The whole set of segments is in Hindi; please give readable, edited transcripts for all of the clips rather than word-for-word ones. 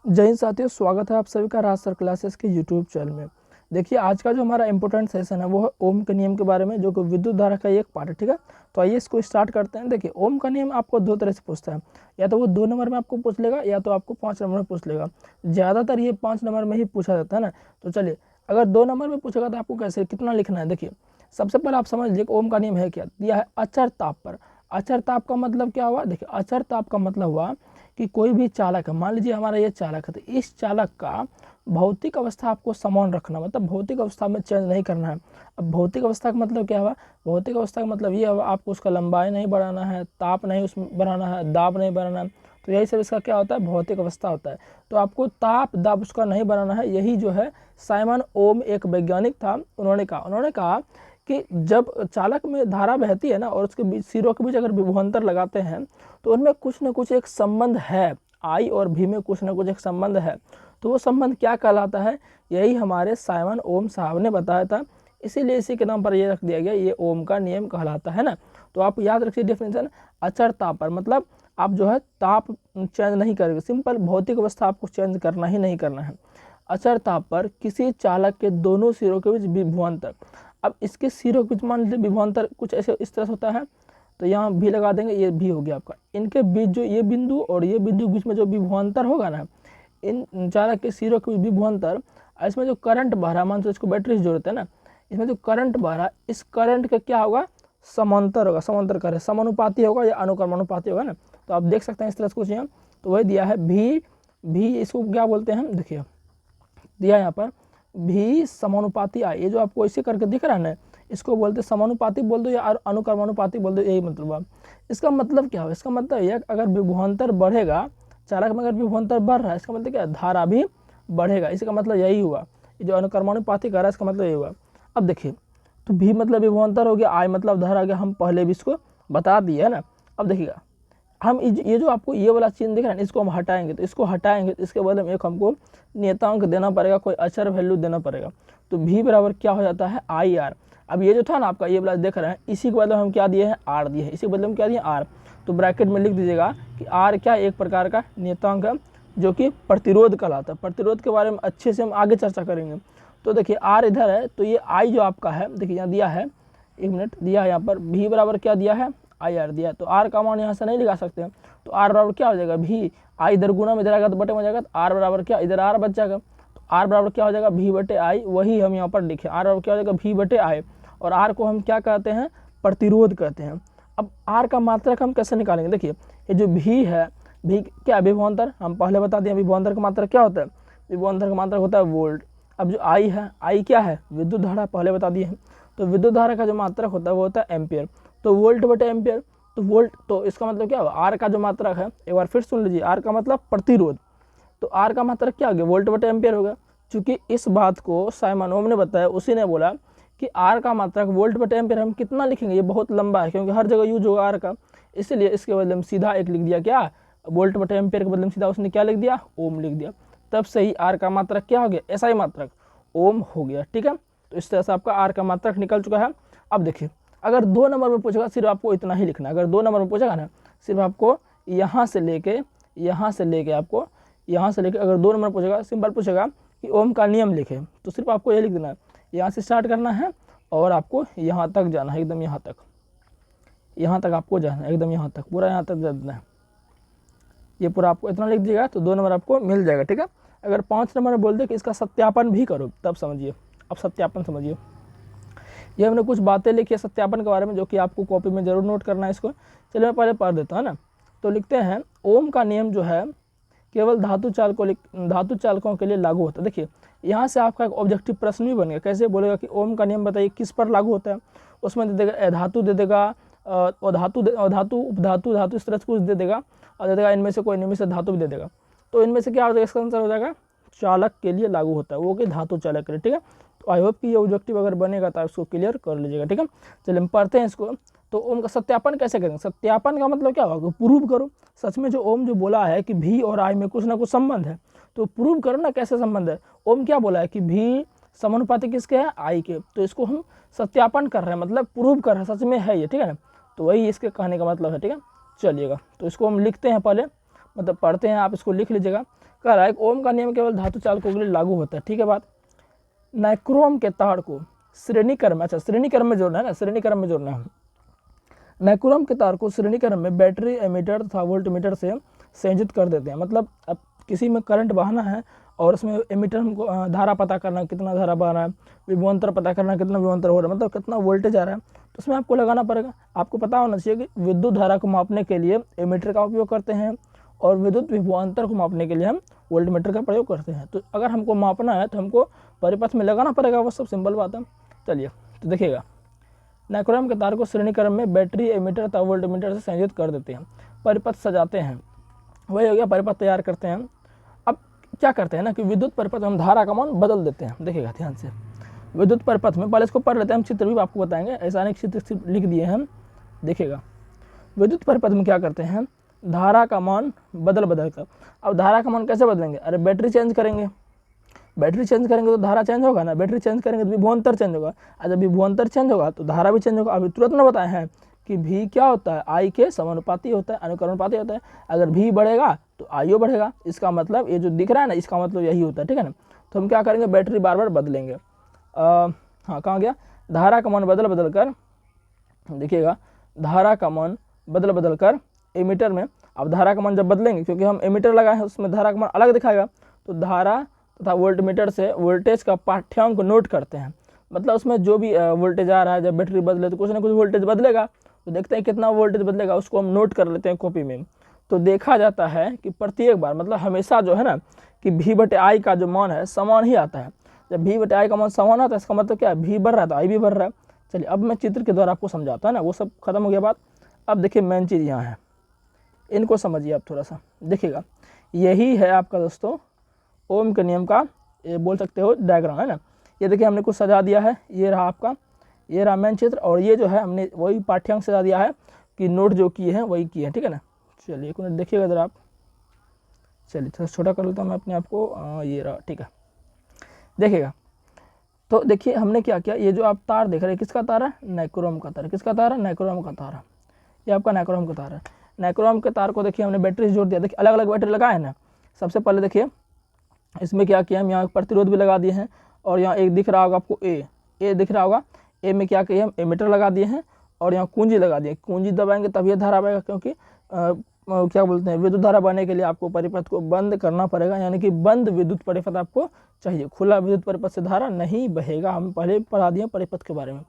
जय हिंद साथियों, स्वागत है आप सभी का राज सर क्लासेस के यूट्यूब चैनल में। देखिए, आज का जो हमारा इंपॉर्टेंट सेशन है वो है ओम के नियम के बारे में, जो कि विद्युत धारा का एक पार्ट है। ठीक है, तो आइए इसको स्टार्ट करते हैं। देखिए, ओम का नियम आपको दो तरह से पूछता है, या तो वो 2 नंबर में आपको पूछ लेगा या तो आपको 5 नंबर में पूछ लेगा। ज़्यादातर ये 5 नंबर में ही पूछा जाता है ना। तो चलिए, अगर 2 नंबर में पूछेगा तो आपको कैसे कितना लिखना है। देखिए, सबसे पहले आप समझ लीजिए ओम का नियम है क्या, दिया है अचर ताप पर। अचर ताप का मतलब क्या हुआ? देखिए, अचर ताप का मतलब हुआ कि कोई भी चालक है, मान लीजिए हमारा ये चालक है, तो इस चालक का भौतिक अवस्था आपको समान रखना, मतलब भौतिक अवस्था में चेंज नहीं करना है। अब भौतिक अवस्था का मतलब क्या हुआ? भौतिक अवस्था का मतलब ये हुआ आपको उसका लंबाई नहीं बढ़ाना है, ताप नहीं उसमें बढ़ाना है, दाब नहीं बढ़ाना है। तो यही सब इसका क्या होता है? भौतिक अवस्था होता है। तो आपको ताप दाब उसका नहीं बढ़ाना है। यही जो है साइमन ओम एक वैज्ञानिक था, उन्होंने कहा कि जब चालक में धारा बहती है ना और उसके बीच सिरों के बीच अगर विभवांतर लगाते हैं तो उनमें कुछ न कुछ एक संबंध है, आई और भी में कुछ न कुछ एक संबंध है। तो वो संबंध क्या कहलाता है? यही हमारे साइमन ओम साहब ने बताया था, इसीलिए इसी के नाम पर ये रख दिया गया, ये ओम का नियम कहलाता है ना। तो आप याद रखिए डेफिनेशन, अचर ताप पर मतलब आप जो है ताप चेंज नहीं करेंगे, सिंपल भौतिक अवस्था आपको चेंज करना ही नहीं करना है। अचर ताप पर किसी चालक के दोनों सिरों के बीच विभवांतर, अब इसके सिरों के बीच मान लीजिए विभवांतर कुछ ऐसे इस तरह से होता है, तो यहाँ भी लगा देंगे, ये भी हो गया आपका। इनके बीच जो ये बिंदु और ये बिंदु बीच में जो विभवांतर होगा ना, इन चालक के सिरों के विभवांतर, इसमें जो करंट बह रहा है, मान लो इसको बैटरी से जोड़ते हैं ना, इसमें जो करंट बह रहा है, इस करंट का क्या होगा? समांतर होगा, समांतर करे समानुपाती होगा या अनुक्रमानुपाती होगा ना। तो आप देख सकते हैं इस तरह से कुछ यहाँ, तो वही दिया है भी इसको क्या बोलते हैं, देखिए दिया यहाँ पर भी समानुपाती आई, ये जो आपको ऐसे करके दिख रहा है ना, इसको बोलते समानुपाती बोल दो या अनुक्रमानुपाती बोल दो, यही मतलब है। इसका मतलब क्या है? इसका मतलब यह अगर विभवांतर बढ़ेगा, चालक में अगर विभवांतर बढ़ रहा है, इसका मतलब क्या है? धारा भी बढ़ेगा। इसका मतलब यही हुआ, ये जो अनुक्रमानुपाती कर रहा है इसका मतलब यही हुआ। अब देखिए, तो भी मतलब विभवांतर हो गया, आई मतलब धारा हो गया, हम पहले भी इसको बता दिए है ना। अब देखिएगा, हम ये जो आपको ये वाला चिन्ह दिख रहा है, इसको हम हटाएंगे, तो इसको हटाएंगे तो इसके बदले में एक हमको नियतांक देना पड़ेगा, कोई अचर वैल्यू देना पड़ेगा। तो भी बराबर क्या हो जाता है? I R. अब ये जो था ना आपका ये वाला देख रहे हैं, इसी के बदले हम क्या दिए हैं? आर दिए हैं, इसी के बदले में क्या दिए? आर। तो ब्रैकेट में लिख दीजिएगा कि आर क्या, एक प्रकार का नियतांक है जो कि प्रतिरोध कहलाता है। प्रतिरोध के बारे में अच्छे से हम आगे चर्चा करेंगे। तो देखिए आर इधर है, तो ये आई जो आपका है, देखिए यहाँ दिया है, एक मिनट दिया है यहाँ पर, भी बराबर क्या दिया है? आई आर दिया है। तो आर का मान यहाँ से नहीं लगा सकते हैं, तो आर बराबर क्या हो जाएगा? भी आई इधर गुना में इधर आएगा तो बटे में हो जाएगा, तो आर बराबर क्या, इधर आर बच जाएगा, तो आर बराबर क्या हो जाएगा? भी बटे आई। वही हम यहाँ पर लिखे, आर बराबर क्या हो जाएगा? भी बटे आई। और आर को हम क्या कहते हैं? प्रतिरोध कहते हैं। अब आर का मात्रक हम कैसे निकालेंगे? देखिए, ये जो भी है, भी क्या? विभवांतर, हम पहले बता दिए विभवांतर का मात्रक क्या होता है? विभवांतर का मात्रक होता है वोल्ट। अब जो आई है, आई क्या है? विद्युत धारा, पहले बता दिए हैं। तो विद्युत धारा का जो मात्रक होता है वो होता है एम्पियर। तो वोल्ट बटे एम्पियर, तो वोल्ट, तो इसका मतलब क्या हुआ? आर का जो मात्रक है, एक बार फिर सुन लीजिए, आर का मतलब प्रतिरोध, तो आर का मात्रक क्या हो गया? वोल्ट बटे एम्पियर होगा। चूंकि इस बात को साइमन ओम ने बताया, उसी ने बोला कि आर का मात्रक वोल्ट बटे एम्पियर हम कितना लिखेंगे? ये बहुत लंबा है क्योंकि हर जगह यूज होगा आर का, इसलिए इसके बदले में सीधा एक लिख दिया, क्या? वोल्ट बटे एम्पियर के बदले में सीधा उसने क्या लिख दिया? ओम लिख दिया। तब से ही आर का मात्रक क्या हो गया? ऐसा ही मात्रक ओम हो गया। ठीक है, तो इस तरह से आपका आर का मात्रक निकल चुका है। अब देखिए, अगर 2 नंबर में पूछेगा सिर्फ आपको इतना ही लिखना है। अगर 2 नंबर में पूछेगा ना, सिर्फ आपको यहाँ से लेके आपको यहाँ से लेके, अगर 2 नंबर पूछेगा, सिंपल पूछेगा कि ओम का नियम लिखे, तो सिर्फ आपको ये लिख देना है, यहाँ से स्टार्ट करना है और आपको यहाँ तक जाना है, एकदम यहाँ तक आपको जाना है, एकदम यहाँ तक, पूरा यहाँ तक जा देना है। ये पूरा आपको इतना लिख दीजिएगा तो 2 नंबर आपको मिल जाएगा। ठीक है, अगर 5 नंबर में बोल दे कि इसका सत्यापन भी करो, तब समझिए। अब सत्यापन समझिए, ये हमने कुछ बातें लिखी है सत्यापन के बारे में, जो कि आपको कॉपी में जरूर नोट करना है इसको। चलिए मैं पहले पढ़ देता हूँ ना। तो लिखते हैं, ओम का नियम जो है केवल धातु चालकों के लिए लागू होता है। देखिए, यहाँ से आपका एक ऑब्जेक्टिव प्रश्न भी बन गया, कैसे बोलेगा कि ओम का नियम बताइए किस पर लागू होता है। उसमें दे देगा अधातु, दे देगा अधातु, उपधातु, धातु, इस तरह से कुछ दे देगा, और दे देगा इनमें से कोई, इनमें से धातु भी दे देगा। तो इनमें से क्या हो जाएगा? इसका आंसर हो जाएगा चालक के लिए लागू होता है, वो कि धातु चालक के लिए। ठीक है, तो आई होप कि ये ऑब्जेक्टिव अगर बनेगा तो आप इसको क्लियर कर लीजिएगा। ठीक है, चलिए हम पढ़ते हैं इसको। तो ओम का सत्यापन कैसे करेंगे? सत्यापन का मतलब क्या होगा? प्रूव करो। सच में जो ओम जो बोला है कि भी और आई में कुछ ना कुछ संबंध है, तो प्रूव करो ना कैसे संबंध है। ओम क्या बोला है कि भी समानुपाती किसके है? आई के। तो इसको हम सत्यापन कर रहे हैं, मतलब प्रूव कर रहे हैं, सच में है ये। ठीक है ना, तो वही इसके कहने का मतलब है। ठीक है, चलिएगा, तो इसको हम लिखते हैं, पहले मतलब पढ़ते हैं, आप इसको लिख लीजिएगा। कह रहा है ओम का नियम केवल धातु चालकों के लिए लागू होता है, ठीक है बात। नाइक्रोम के तार को श्रेणी क्रम, अच्छा श्रेणी क्रम में जोड़ना है ना, श्रेणी क्रम में जोड़ना है। नाइक्रोम के तार को श्रेणी क्रम में बैटरी, एमीटर तथा वोल्टमीटर से संयोजित कर देते हैं। मतलब अब किसी में करंट बहाना है और उसमें एमीटर हमको धारा पता करना कितना धारा बह रहा है, विभवांतर पता करना कितना विभवांतर हो रहा है, मतलब कितना वोल्टेज आ रहा है, तो उसमें आपको लगाना पड़ेगा। आपको पता होना चाहिए कि विद्युत धारा को मापने के लिए एमीटर का उपयोग करते हैं और विद्युत विभवांतर को मापने के लिए हम वोल्टमीटर का प्रयोग करते हैं। तो अगर हमको मापना है तो हमको परिपथ में लगाना पड़ेगा, वो सब सिंपल बात है। चलिए तो देखिएगा, नाइक्रोम के तार को श्रेणी क्रम में बैटरी, एमीटर तथा वोल्टमीटर से संयोजित कर देते हैं, परिपथ सजाते हैं, वही हो गया परिपथ तैयार करते हैं। अब क्या करते हैं ना कि विद्युत परिपथ में हम धारा का मान बदल देते हैं। देखिएगा ध्यान से, विद्युत परिपथ में पहले इसको पढ़ लेते हैं, हम चित्र भी आपको बताएंगे, ऐसा अनेक चित्र लिख दिए हैं हम। देखिएगा विद्युत परिपथ में क्या करते हैं, धारा का मान बदल कर। अब धारा का मान कैसे बदलेंगे, अरे बैटरी चेंज करेंगे, बैटरी चेंज करेंगे तो धारा चेंज होगा ना, बैटरी चेंज करेंगे तो विभवांतर चेंज होगा, और जब विभवांतर चेंज होगा तो धारा भी चेंज होगा। अभी तुरंत न बताए हैं कि भी क्या होता है, आई के समानुपाती होता है, अनुक्रमानुपाती होता है। अगर भी बढ़ेगा तो आईओ बढ़ेगा, इसका मतलब ये जो दिख रहा है ना, इसका मतलब यही होता है, ठीक है ना। तो हम क्या करेंगे, बैटरी बार बार बदलेंगे। हाँ कहाँ गया, धारा का मान बदल कर, देखिएगा धारा का मान बदल कर एमीटर में। अब धारा का मान जब बदलेंगे, क्योंकि हम एमीटर लगाए हैं उसमें धारा का मान अलग दिखाएगा, तो धारा तथा वोल्टमीटर से वोल्टेज का पाठ्यांक नोट करते हैं। मतलब उसमें जो भी वोल्टेज आ रहा है, जब बैटरी बदले तो कुछ ना कुछ वोल्टेज बदलेगा, तो देखते हैं कितना वोल्टेज बदलेगा, उसको हम नोट कर लेते हैं कॉपी में। तो देखा जाता है कि प्रत्येक बार, मतलब हमेशा जो है ना कि V/I का जो मान है समान ही आता है। जब V/I का मान समान आता है, इसका मतलब क्या है, V बढ़ रहा है तो I भी बढ़ रहा है। चलिए अब मैं चित्र के द्वारा आपको समझाता है ना, वो सब खत्म हो गया बात। अब देखिए मेन चीज़ यहाँ है, इनको समझिए आप थोड़ा सा। देखिएगा यही है आपका दोस्तों ओम के नियम का, ये बोल सकते हो डायग्राम, है ना। ये देखिए हमने कुछ सजा दिया है, ये रहा आपका, ये रहा मेन चित्र, और ये जो है हमने वही पाठ्यांक सजा दिया है कि नोट जो किए हैं वही किए हैं, ठीक है ना। चलिए एक मिनट देखिएगा जरा आप, चलिए थोड़ा छोटा कर लेता हूँ मैं अपने आप को, ये रहा, ठीक है। देखिएगा तो देखिए हमने क्या किया, ये जो आप तार देख रहे हैं किसका तार है, नाइक्रोम का तार है। किसका तार है, नाइक्रोम का तार है, ये आपका नाइक्रोम का तार है। नाइक्रोम के तार को देखिए हमने बैटरी से जोड़ दिया। देखिए अलग अलग बैटरी लगाए हैं ना। सबसे पहले देखिए इसमें क्या किया हम, यहाँ प्रतिरोध भी लगा दिए हैं, और यहाँ एक दिख रहा होगा आपको ए दिख रहा होगा, ए में क्या किया हम एमीटर लगा दिए हैं, और यहाँ कुंजी लगा दिए। कुंजी दबाएंगे तब ये धारा बहेगा, क्योंकि क्या बोलते हैं, विद्युत धारा बहने के लिए आपको परिपथ को बंद करना पड़ेगा, यानी कि बंद विद्युत परिपथ आपको चाहिए, खुला विद्युत परिपथ से धारा नहीं बहेगा। हम पहले पढ़ा दिए परिपथ के बारे में।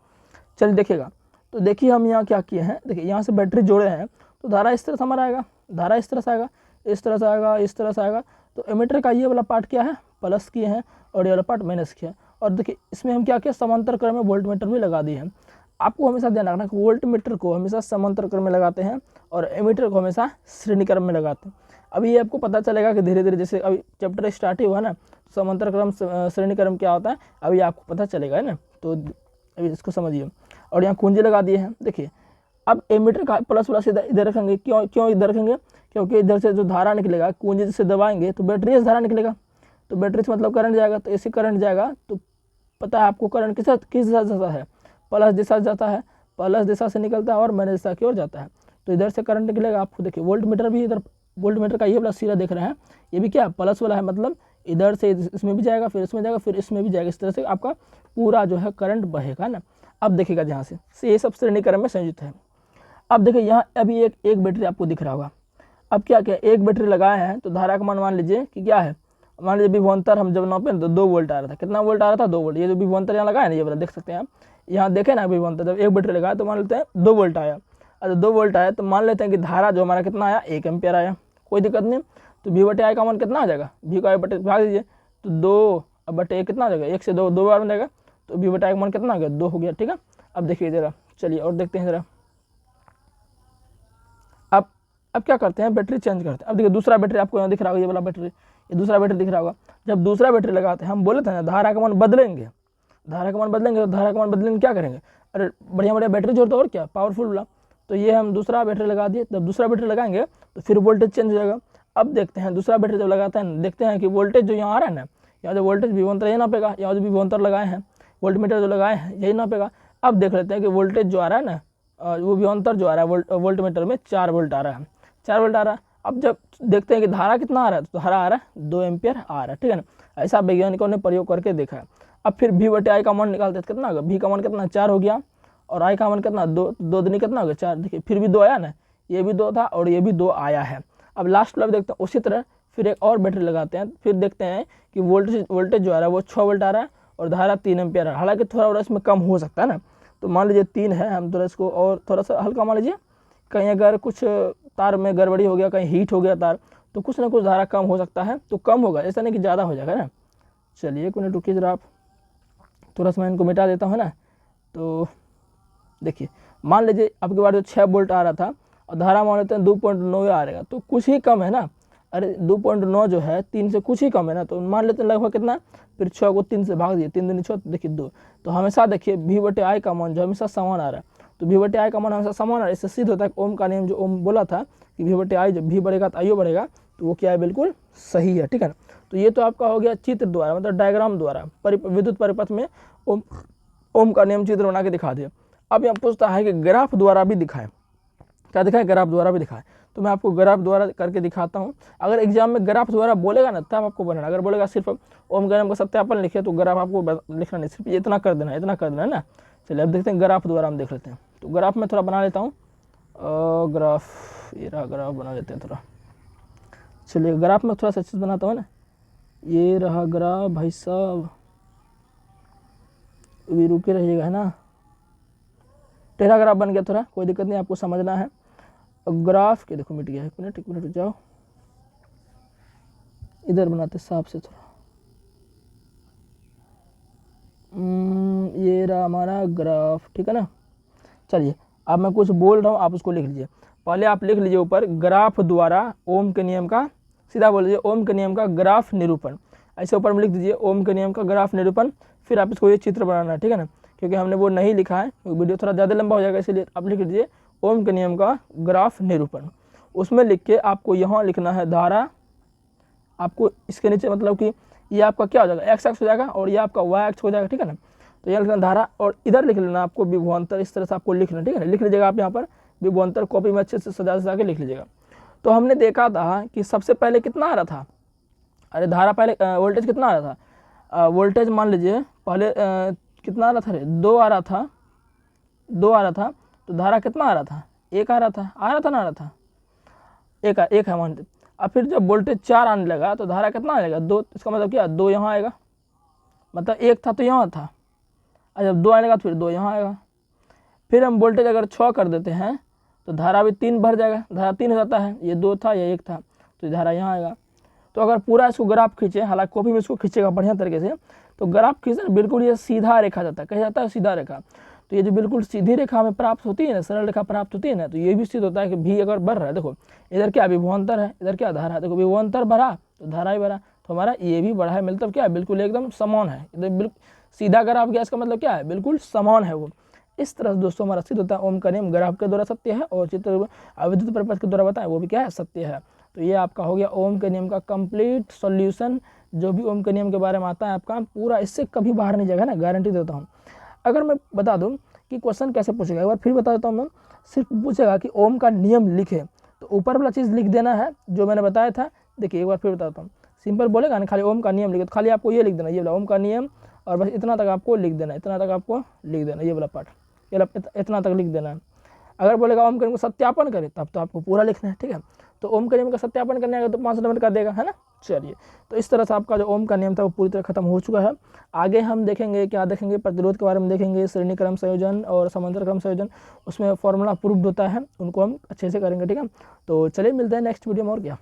चलिए देखिएगा, तो देखिए हम यहाँ क्या किए हैं, देखिए यहाँ से बैटरी जोड़े हैं तो धारा इस तरह से हमारा आएगा, धारा इस तरह से आएगा, इस तरह से आएगा, इस तरह से आएगा। तो एमीटर का ये वाला पार्ट क्या है, प्लस किए हैं, और ये वाला पार्ट माइनस किया है। और देखिए इसमें हम क्या किया, समांतर क्रम में वोल्टमीटर भी लगा दिए हैं। आपको हमेशा ध्यान रखना कि वोल्टमीटर को हमेशा समांतर क्रम में लगाते हैं और एमीटर को हमेशा श्रेणी क्रम में लगाते हैं। अभी ये आपको पता चलेगा कि धीरे धीरे जैसे अभी चैप्टर स्टार्ट ही हुआ ना, तो समांतर क्रम श्रेणी क्रम क्या होता है अभी आपको पता चलेगा, है ना। तो अभी इसको समझिए। और यहाँ कुंजी लगा दिए हैं। देखिए अब एमीटर का प्लस इधर रखेंगे, क्यों इधर रखेंगे, क्योंकि इधर से जो धारा निकलेगा कुंजी से दबाएंगे तो बैटरी से धारा निकलेगा, तो बैटरी से मतलब करंट जाएगा, तो ऐसे करंट जाएगा। तो पता है आपको करंट किस दिशा से जाता है, प्लस दिशा से जाता है, प्लस दिशा से निकलता है और माइनस दिशा की ओर जाता है। तो इधर से करंट निकलेगा। आपको देखिए वोल्टमीटर भी इधर, वोल्टमीटर का ये वाला सिरा देख रहे हैं, ये भी क्या प्लस वाला है, मतलब इधर से इसमें भी जाएगा, फिर इसमें जाएगा, फिर इसमें भी जाएगा। इस तरह से आपका पूरा जो है करंट बहेगा ना। अब देखिएगा जहाँ से ये सब श्रेणी क्रम में संयुक्त है। अब देखिए यहाँ अभी एक बैटरी आपको दिख रहा होगा। अब क्या एक बैटरी लगाए हैं तो धारा का मान लीजिए कि क्या है, मान लीजिए विभवांतर हम जब नापे तो 2 वोल्ट आ रहा था। कितना वोल्ट आ रहा था, 2 वोल्ट। ये जो विभवांतर यहाँ लगाया ना, ये वाला देख सकते हैं आप, यहाँ देखें ना विभवांतर, जब एक बैटरी लगाया तो मान लेते हैं 2 वोल्ट आया। अगर 2 वोल्ट आया तो मान लेते हैं कि धारा जो हमारा कितना आया, 1 एम्पियर आया, कोई दिक्कत नहीं। तो V/I का मान कितना आ जाएगा, V का भाग दीजिए तो 2/1 कितना आ जाएगा, 1 से 2 बार में जाएगा, तो V/I का मान कितना आ गया, 2 हो गया, ठीक है। अब देखिए जरा, चलिए और देखते हैं जरा। अब क्या करते हैं, बैटरी चेंज करते हैं। अब देखिए दूसरा बैटरी आपको यहाँ दिख रहा होगा, ये वाला बैटरी, ये दूसरा बैटरी दिख रहा होगा। जब दूसरा बैटरी लगाते हैं, हम बोले थे ना धारा का मान बदलेंगे, धारा का मान बदलेंगे, तो धारा का मान बदलेंगे क्या करेंगे, अरे बढ़िया बढ़िया बैटरी जोड़ते और क्या पावरफुल वाला। तो ये हम दूसरा बैटरी लगा दिए। जब दूसरा बैटरी लगाएंगे तो फिर वोल्टेज चेंज हो जाएगा। अब देखते हैं दूसरा बैटरी जब लगाते हैं, देखते हैं कि वोल्टेज जो यहाँ आ रहा है ना, यहाँ जो वोल्टेज विभवांतर यही नापेगा, यहाँ जो विभवांतर लगाए हैं, वोल्टमीटर जो लगाए हैं यही नापेगा। अब देख लेते हैं कि वोल्टेज जो आ रहा है ना, वो विभवांतर जो आ रहा है वोल्टमीटर में 4 वोल्ट आ रहा है, 4 वोल्ट आ रहा है। अब जब देखते हैं कि धारा कितना आ रहा है, तो धारा आ रहा है 2 एम्पियर आ रहा है, ठीक है ना। ऐसा वैज्ञानिकों ने प्रयोग करके देखा है। अब फिर V/I का मान निकालते हैं, कितना होगा, V का मान कितना 4 हो गया और I का मान कितना 2, 2 दूनी कितना होगा 4। देखिए फिर भी 2 आया ना, ये भी 2 था और ये भी 2 आया है। अब लास्ट वाला देखते हैं उसी तरह फिर एक और बैटरी लगाते हैं, फिर देखते हैं कि वोल्टेज जो आ रहा है वो 6 वोल्ट आ रहा है और धारा 3 एम्पियर है। हालांकि थोड़ा और इसमें कम हो सकता है ना, तो मान लीजिए 3 है, हम थोड़ा इसको और थोड़ा सा हल्का मान लीजिए, कहीं अगर कुछ तार में गड़बड़ी हो गया, कहीं हीट हो गया तार, तो कुछ ना कुछ धारा कम हो सकता है, तो कम होगा, ऐसा नहीं कि ज़्यादा हो जाएगा ना। चलिए 1 मिनट रुकिए जरा, आप थोड़ा सा मैं इनको मिटा देता हूँ ना। तो देखिए मान लीजिए आपके बार जो 6 वोल्ट आ रहा था और धारा मान लेते हैं 2.9 आ रहेगा, तो कुछ ही कम है ना। अरे 2.9 जो है 3 से कुछ ही कम है ना, तो मान लेते हैं लगभग कितना, फिर 6 को 3 से भाग दिए, 3 दूनी 6, देखिए 2। तो हमेशा देखिए V/I का मान जो हमेशा समान आ रहा है, तो V/I का मान हमेशा समान आ रहा है। इससे सिद्ध होता है ओम का नियम, जो ओम बोला था कि V/I जब V बढ़ेगा तो I बढ़ेगा, तो वो क्या है, बिल्कुल सही है, ठीक है ना। तो ये तो आपका हो गया चित्र द्वारा, मतलब डायग्राम द्वारा, विद्युत परिपथ में ओम का नियम चित्र बना के दिखा दिया। अब यहाँ पूछता है कि ग्राफ द्वारा भी दिखाएं, क्या दिखाएं, ग्राफ द्वारा भी दिखाएं। तो मैं आपको ग्राफ द्वारा करके दिखाता हूँ। अगर एग्जाम में ग्राफ द्वारा बोलेगा ना तब आपको बनाना, अगर बोलेगा सिर्फ ओम का नियम का सत्यापन लिखे तो ग्राफ आपको लिखना नहीं, सिर्फ इतना कर देना, इतना कर देना है ना। चलिए अब देखते हैं ग्राफ द्वारा, हम देख लेते हैं। तो ग्राफ में थोड़ा बना लेता हूँ, ग्राफ, ये रहा ग्राफ बना लेते हैं थोड़ा। चलिए ग्राफ में थोड़ा सा अच्छे से बनाता हूँ ना, ये रहा ग्राफ भाई साहब, अभी रुके रहिएगा है ना। टेढ़ा ग्राफ बन गया थोड़ा, कोई दिक्कत नहीं, आपको समझना है। ग्राफ के देखो मिट गया, 1 मिनट रुक जाओ, इधर बनाते साफ से थोड़ा। ये रहा हमारा ग्राफ, ठीक है ना। चलिए अब मैं कुछ बोल रहा हूँ, आप उसको लिख लीजिए। पहले आप लिख लीजिए ऊपर, ग्राफ द्वारा ओम के नियम का, सीधा बोल लीजिए ओम के नियम का ग्राफ निरूपण, ऐसे ऊपर में लिख दीजिए ओम के नियम का ग्राफ निरूपण। फिर आप इसको ये चित्र बनाना है, ठीक है ना, क्योंकि हमने वो नहीं लिखा है, वीडियो थोड़ा ज़्यादा लंबा हो जाएगा, इसलिए आप लिख लीजिए ओम के नियम का ग्राफ निरूपण। उसमें लिख के आपको यहाँ लिखना है धारा, आपको इसके नीचे मतलब कि ये आपका क्या हो जाएगा, x अक्ष हो जाएगा और ये आपका y अक्ष हो जाएगा, ठीक है ना। तो यहाँ लिखना धारा और इधर लिख लेना आपको विभवांतर, इस तरह से आपको लिखना, ठीक है ना। लिख लीजिएगा आप यहाँ पर विभवांतर, कॉपी में अच्छे से सजा के लिख लीजिएगा। तो हमने देखा था कि सबसे पहले कितना आ रहा था, अरे धारा पहले वोल्टेज कितना आ रहा था, वोल्टेज मान लीजिए पहले कितना आ रहा था, अरे 2 आ रहा था, 2 आ रहा था। तो धारा कितना आ रहा था, 1 आ रहा था, ना आ रहा था, 1 है मान। अब फिर जब वोल्टेज 4 आने लगा तो धारा कितना आएगा, 2। इसका मतलब क्या, 2 यहाँ आएगा, मतलब 1 था तो यहाँ था, और जब 2 आने लगा तो फिर 2 यहाँ आएगा। फिर हम वोल्टेज अगर 6 कर देते हैं तो धारा भी 3 भर जाएगा, धारा 3 हो जाता है, ये 2 था ये 1 था, तो धारा यहाँ आएगा। तो अगर पूरा इसको ग्राफ खींचे, हालांकि कॉपी में इसको खींचेगा बढ़िया तरीके से, तो ग्राफ खींचे बिल्कुल ये सीधा रेखा जाता है, कहा जाता है सीधा रेखा। तो ये जो बिल्कुल सीधी रेखा हमें प्राप्त होती है ना, सरल रेखा प्राप्त होती है ना, तो ये भी सिद्ध होता है कि भी अगर बढ़ रहा है, देखो इधर क्या विभवांतर है, इधर क्या धारा है, देखो विभवांतर बढ़ा तो धारा ही बढ़ा, तो हमारा ये भी बढ़ा है, मतलब क्या है, बिल्कुल एकदम समान है, इधर बिल्कुल सीधा ग्राफ गया, इसका मतलब क्या है, बिल्कुल समान है वो। इस तरह से दोस्तों हमारा सिद्ध होता है ओम का नियम ग्राफ के द्वारा सत्य है, और चित्र विद्युत परिपथ के द्वारा बताएं वो भी क्या है, सत्य है। तो ये आपका हो गया ओम के नियम का कंप्लीट सॉल्यूशन। जो भी ओम के नियम के बारे में आता है आपका पूरा, इससे कभी बाहर नहीं जाएगा ना, गारंटी देता हूँ। अगर मैं बता दूं कि क्वेश्चन कैसे पूछेगा, एक बार फिर बता देता हूँ मैं। सिर्फ पूछेगा कि ओम का नियम लिखे, तो ऊपर वाला चीज़ लिख देना है जो मैंने बताया था। देखिए एक बार फिर बताता हूँ, सिंपल बोलेगा ना, खाली ओम का नियम लिखे, तो खाली आपको ये लिख देना, ये वाला ओम का नियम, और बस इतना तक आपको लिख देना, इतना तक आपको लिख देना, ये वाला पार्ट, ये इतना तक लिख देना है। अगर बोलेगा ओम के नियम का सत्यापन करे, तब तो आपको पूरा लिखना है, ठीक है। तो ओम के नियम का सत्यापन करने आएगा तो 5 नंबर का देगा, है ना। चलिए तो इस तरह से आपका जो ओम का नियम था वो पूरी तरह खत्म हो चुका है। आगे हम देखेंगे, क्या देखेंगे, प्रतिरोध के बारे में देखेंगे, श्रेणी क्रम संयोजन और समांतर क्रम संयोजन, उसमें फॉर्मूला प्रूव्ड होता है, उनको हम अच्छे से करेंगे, ठीक है। तो चलिए मिलते हैं नेक्स्ट वीडियो में, और क्या।